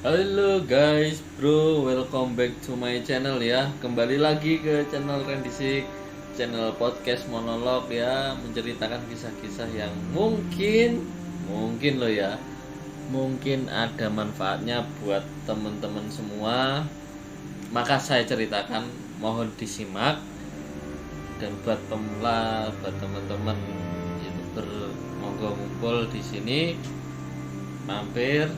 Halo guys, bro, welcome back to my channel ya. Kembali lagi ke channel Rendisik, channel podcast monolog ya, menceritakan kisah-kisah yang mungkin loh ya, mungkin ada manfaatnya buat teman-teman semua. Maka saya ceritakan, mohon disimak. Dan buat pemula, buat teman-teman YouTuber, monggo ngumpul di sini, mampir.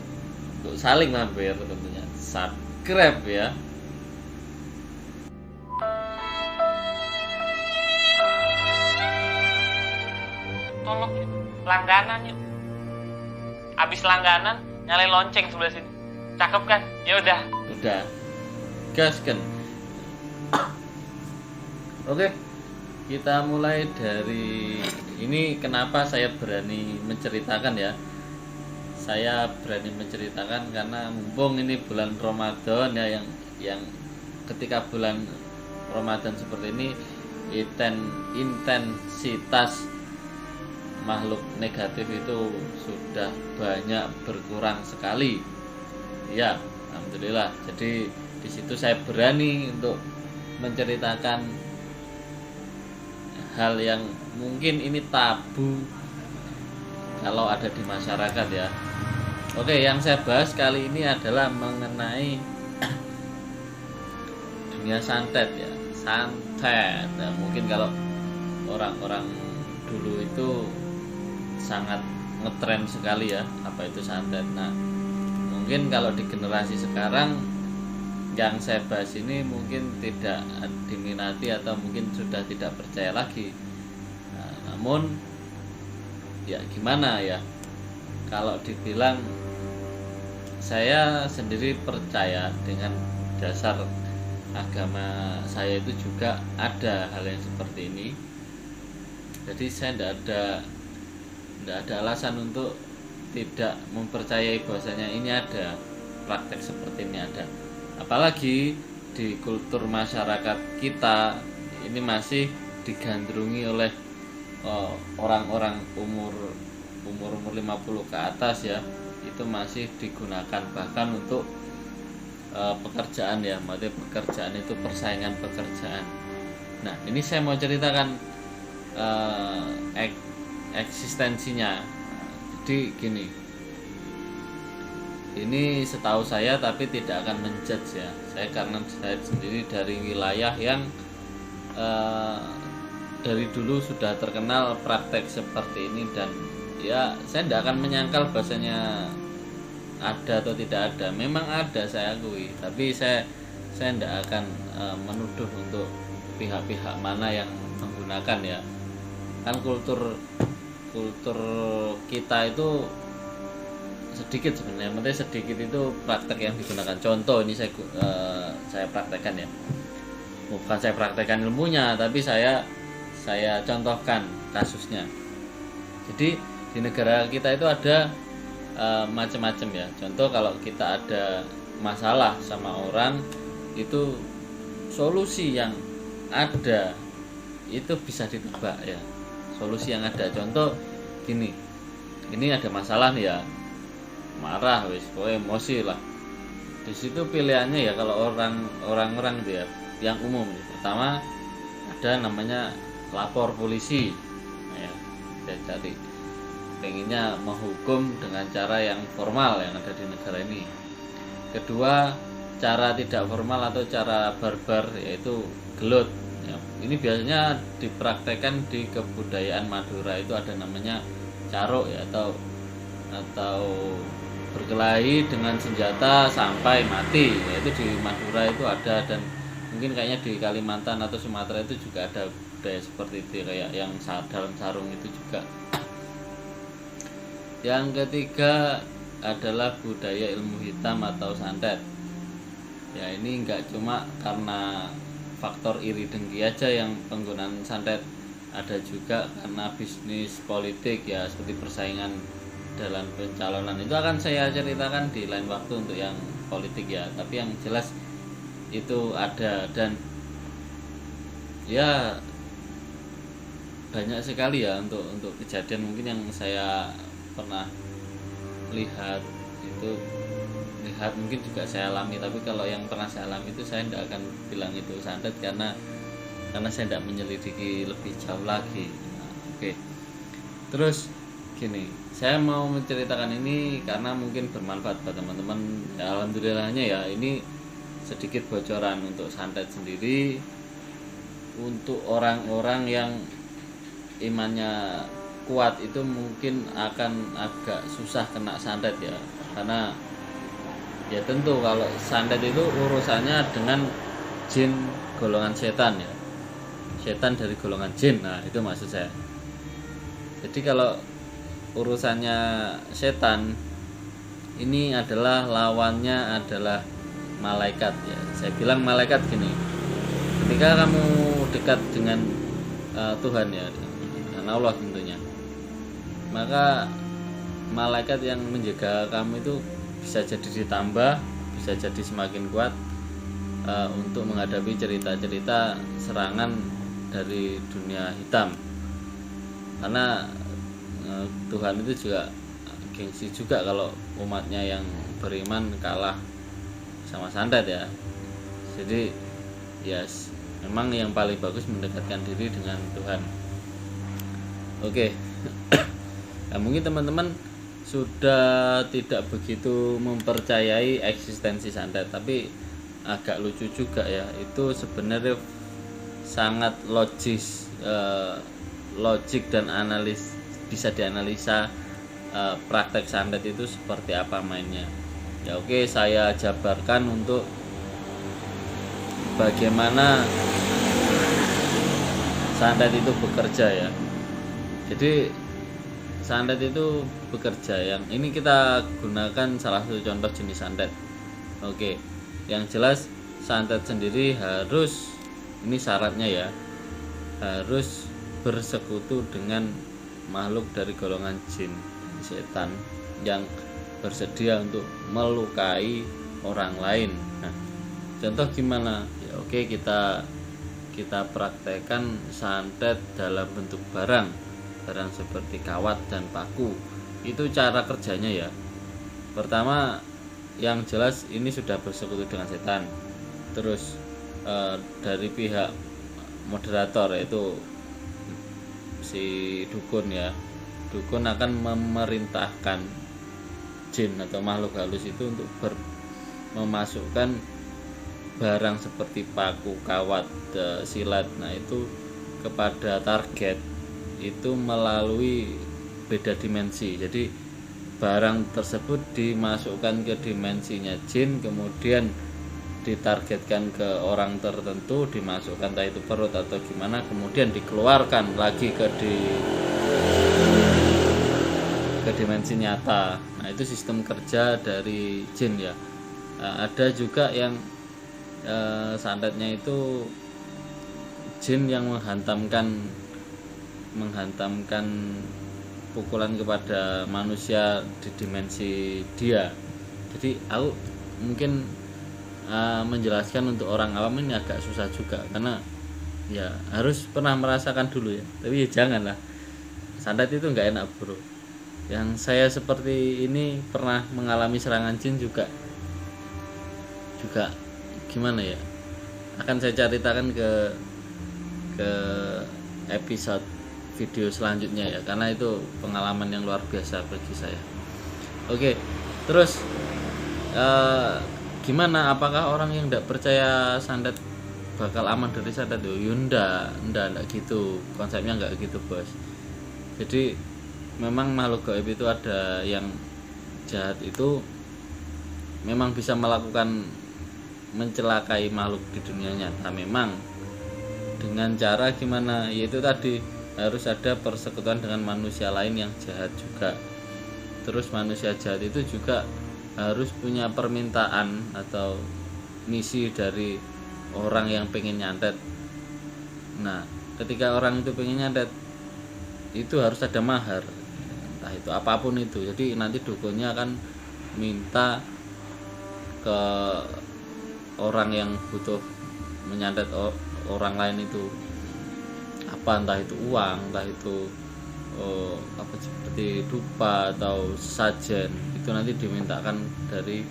Untuk saling mampir tentunya, subscribe ya. Tolong yuk, langganan yuk. Abis langganan nyalain lonceng sebelah sini. Cakep kan? Ya udah. Udah, gas kan. Oke, kita mulai dari ini. Kenapa saya berani menceritakan ya? Saya berani menceritakan karena mumpung ini bulan Ramadan ya, yang ketika bulan Ramadan seperti ini intensitas makhluk negatif itu sudah banyak berkurang sekali. Ya, alhamdulillah. Jadi di situ saya berani untuk menceritakan hal yang mungkin ini tabu kalau ada di masyarakat ya. Oke, yang saya bahas kali ini adalah mengenai dunia santet ya. Santet. Nah, mungkin kalau orang-orang dulu itu sangat ngetren sekali ya, apa itu santet. Nah, mungkin kalau di generasi sekarang yang saya bahas ini mungkin tidak diminati atau mungkin sudah tidak percaya lagi. Nah, namun ya gimana ya, kalau dibilang, saya sendiri percaya dengan dasar agama saya itu juga ada hal yang seperti ini. Jadi saya tidak ada alasan untuk tidak mempercayai bahwasanya ini ada, praktek seperti ini ada. Apalagi di kultur masyarakat kita ini masih digandrungi oleh orang-orang umur 50 ke atas ya. Itu masih digunakan bahkan untuk pekerjaan ya, maksudnya pekerjaan itu persaingan pekerjaan. Nah, ini saya mau ceritakan eksistensinya. Jadi gini, ini setahu saya tapi tidak akan menjudge ya. Saya karena saya sendiri dari wilayah yang dari dulu sudah terkenal praktek seperti ini, dan ya saya tidak akan menyangkal bahasanya ada atau tidak ada. Memang ada, saya akui, tapi saya tidak akan menuduh untuk pihak-pihak mana yang menggunakan ya. Kan kultur kita itu sedikit sebenarnya, maksudnya sedikit itu praktek yang digunakan. Contoh ini saya praktekkan ya, bukan saya praktekkan ilmunya, tapi saya contohkan kasusnya. Jadi di negara kita itu ada macam-macam ya. Contoh, kalau kita ada masalah sama orang, itu solusi yang ada itu bisa ditebak ya. Solusi yang ada, contoh gini, ini ada masalah nih ya, marah wis, emosi lah. Di situ pilihannya ya, kalau orang-orang itu ya, yang umum ya. Pertama ada namanya lapor polisi. Nah, ya, saya cari pengennya menghukum dengan cara yang formal yang ada di negara ini. Kedua, cara tidak formal atau cara barbar, yaitu gelut ya. Ini biasanya dipraktekkan di kebudayaan Madura, itu ada namanya caruk ya, atau berkelahi dengan senjata sampai mati, yaitu di Madura itu ada, dan mungkin kayaknya di Kalimantan atau Sumatera itu juga ada budaya seperti itu, kayak yang dalam sarung itu juga. Yang ketiga adalah budaya ilmu hitam atau santet. Ya, ini enggak cuma karena faktor iri dengki aja yang penggunaan santet, ada juga karena bisnis politik ya, seperti persaingan dalam pencalonan. Itu akan saya ceritakan di lain waktu untuk yang politik ya, tapi yang jelas itu ada. Dan ya banyak sekali ya untuk kejadian mungkin yang saya pernah lihat itu lihat, mungkin juga saya alami, tapi kalau yang pernah saya alami itu saya tidak akan bilang itu santet karena saya tidak menyelidiki lebih jauh lagi. Nah, oke. Terus gini, saya mau menceritakan ini karena mungkin bermanfaat buat teman-teman. Ya, alhamdulillahnya ya, ini sedikit bocoran untuk santet sendiri untuk orang-orang yang imannya kuat itu mungkin akan agak susah kena santet ya, karena ya tentu kalau santet itu urusannya dengan jin golongan setan ya, setan dari golongan jin. Nah itu maksud saya. Jadi kalau urusannya setan ini adalah lawannya adalah malaikat ya. Saya bilang malaikat gini, ketika kamu dekat dengan Tuhan ya, dengan Allah tentunya, maka malaikat yang menjaga kamu itu bisa jadi ditambah, bisa jadi semakin kuat untuk menghadapi cerita-cerita serangan dari dunia hitam. Karena Tuhan itu juga gengsi juga kalau umatnya yang beriman kalah sama santet ya. Jadi yes, memang yang paling bagus mendekatkan diri dengan Tuhan. Oke. Nah, mungkin teman-teman sudah tidak begitu mempercayai eksistensi santet, tapi agak lucu juga ya. Itu sebenarnya sangat logis, logik dan analis, bisa dianalisa praktek santet itu seperti apa mainnya. Ya oke, saya jabarkan untuk bagaimana santet itu bekerja ya. Jadi santet itu bekerja, yang ini kita gunakan salah satu contoh jenis santet. Oke, yang jelas santet sendiri harus, ini syaratnya ya, harus bersekutu dengan makhluk dari golongan jin, setan yang bersedia untuk melukai orang lain. Nah, contoh gimana? Ya oke, kita praktekkan santet dalam bentuk barang seperti kawat dan paku. Itu cara kerjanya ya. Pertama, yang jelas ini sudah bersekutu dengan setan. Terus dari pihak moderator, yaitu si dukun ya, dukun akan memerintahkan jin atau makhluk halus itu untuk memasukkan barang seperti paku, kawat, silet, nah itu kepada target itu melalui beda dimensi. Jadi barang tersebut dimasukkan ke dimensinya jin, kemudian ditargetkan ke orang tertentu, dimasukkan entah itu perut atau gimana, kemudian dikeluarkan lagi ke dimensi nyata. Nah itu sistem kerja dari jin ya. Ada juga yang santetnya itu jin yang menghantamkan pukulan kepada manusia di dimensi dia. Jadi aku mungkin menjelaskan untuk orang awam ini agak susah juga, karena ya harus pernah merasakan dulu ya. Tapi ya janganlah, santet itu nggak enak bro. Yang saya seperti ini pernah mengalami serangan jin juga gimana ya, akan saya ceritakan ke episode video selanjutnya ya, karena itu pengalaman yang luar biasa bagi saya. Oke, terus gimana, apakah orang yang tidak percaya santet bakal aman dari santet? Enggak gitu, konsepnya enggak gitu bos. Jadi memang makhluk gaib itu ada yang jahat, itu memang bisa melakukan mencelakai makhluk di dunia nyata, memang dengan cara gimana, yaitu tadi harus ada persekutuan dengan manusia lain yang jahat juga. Terus manusia jahat itu juga harus punya permintaan atau misi dari orang yang pengen nyantet. Nah ketika orang itu pengen nyantet, itu harus ada mahar, entah itu apapun itu. Jadi nanti dukunnya akan minta ke orang yang butuh menyantet orang lain itu apa, entah itu uang, entah itu seperti dupa atau sajen, itu nanti dimintakan dari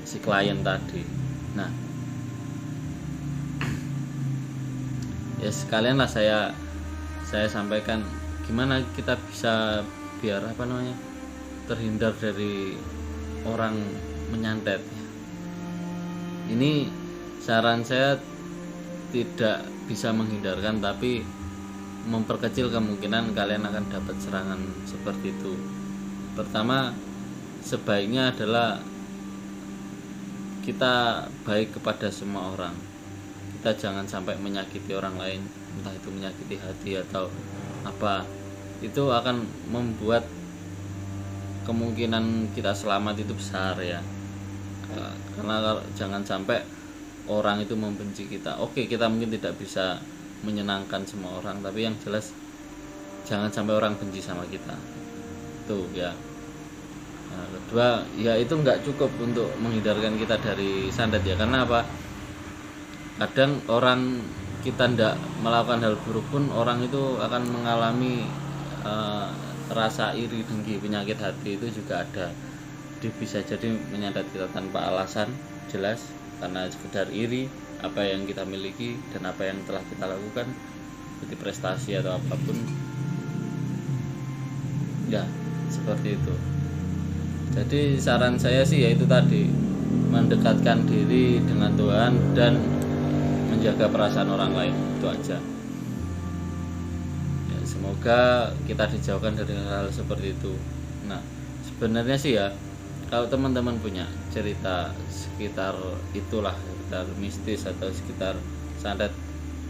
si klien tadi. Nah, ya sekalian lah saya sampaikan gimana kita bisa biar terhindar dari orang menyantet. Ini saran saya tidak bisa menghindarkan, tapi memperkecil kemungkinan kalian akan dapat serangan seperti itu. Pertama, sebaiknya adalah kita baik kepada semua orang. Kita jangan sampai menyakiti orang lain, entah itu menyakiti hati atau apa. Itu akan membuat kemungkinan kita selamat itu besar ya. Karena jangan sampai orang itu membenci kita. Oke, kita mungkin tidak bisa menyenangkan semua orang, tapi yang jelas jangan sampai orang benci sama kita. Tuh ya. Nah, kedua, ya itu nggak cukup untuk menghindarkan kita dari santet ya. Karena apa? Kadang orang kita tidak melakukan hal buruk pun orang itu akan mengalami rasa iri, dengki, penyakit hati itu juga ada. Dia bisa jadi menyantet kita tanpa alasan jelas, karena sekedar iri apa yang kita miliki dan apa yang telah kita lakukan, seperti prestasi atau apapun ya, seperti itu. Jadi saran saya sih yaitu tadi, mendekatkan diri dengan Tuhan dan menjaga perasaan orang lain, itu aja ya. Semoga kita dijauhkan dari hal seperti itu. Nah, sebenarnya sih ya, kalau teman-teman punya cerita sekitar itulah, sekitar mistis atau sekitar santet,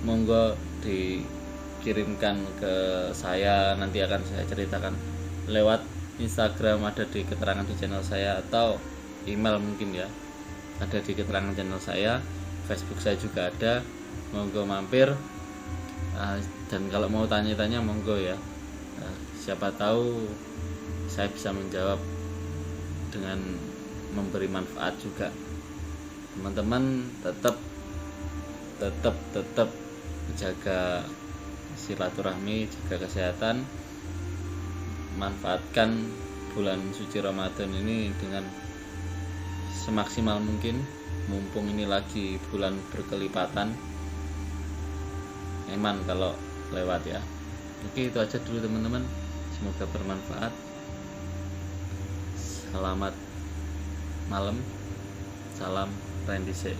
monggo dikirimkan ke saya, nanti akan saya ceritakan lewat Instagram, ada di keterangan di channel saya, atau email mungkin ya, ada di keterangan channel saya. Facebook saya juga ada, monggo mampir. Dan kalau mau tanya-tanya monggo ya, siapa tahu saya bisa menjawab dengan memberi manfaat juga. Teman-teman tetap jaga silaturahmi, jaga kesehatan, manfaatkan bulan suci Ramadan ini dengan semaksimal mungkin, mumpung ini lagi bulan berkelipatan. Eman kalau lewat ya. Oke, itu aja dulu teman-teman, semoga bermanfaat. Selamat malam, salam Randy C.